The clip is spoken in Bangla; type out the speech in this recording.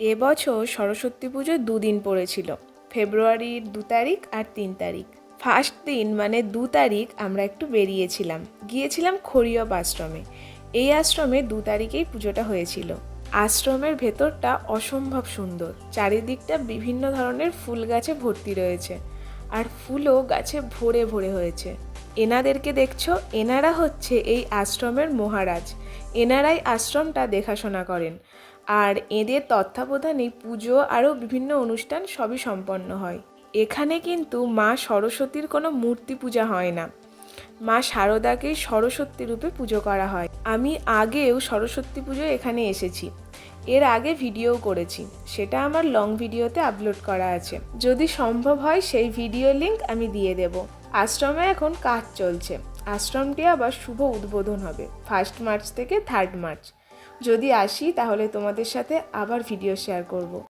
এবছর সরস্বতী পুজো দুদিন পড়েছিল, ফেব্রুয়ারির 2 তারিখ আর 3 তারিখ। ফার্স্ট দিন মানে 2 তারিখ আমরা একটু বেরিয়েছিলাম, গিয়েছিলাম খড়িয়প আশ্রমে। এই আশ্রমে 2 তারিখেই পুজোটা হয়েছিল। আশ্রমের ভেতরটা অসম্ভব সুন্দর, চারিদিকটা বিভিন্ন ধরনের ফুল গাছে ভর্তি রয়েছে, আর ফুলও গাছে ভরে ভরে হয়েছে। এনাদেরকে দেখছো, এনারা হচ্ছে এই আশ্রমের মহারাজ। এনারাই আশ্রমটা দেখাশোনা করেন, আর এদের তত্ত্বাবধানেই পুজো আরও বিভিন্ন অনুষ্ঠান সবই সম্পন্ন হয়। এখানে কিন্তু মা সরস্বতীর কোনো মূর্তি পূজা হয় না, মা শারদাকেই সরস্বতী রূপে পুজো করা হয়। আমি আগেও সরস্বতী পুজো এখানে এসেছি, এর আগে ভিডিও করেছি, সেটা আমার লং ভিডিওতে আপলোড করা আছে। যদি সম্ভব হয় সেই ভিডিও লিংক আমি দিয়ে দেব। আশ্রমে এখন কাজ চলছে, আশ্রমটি আবার শুভ উদ্বোধন হবে 1 মার্চ থেকে 3 মার্চ। যদি আসি তাহলে তোমাদের সাথে আবার ভিডিও শেয়ার করব।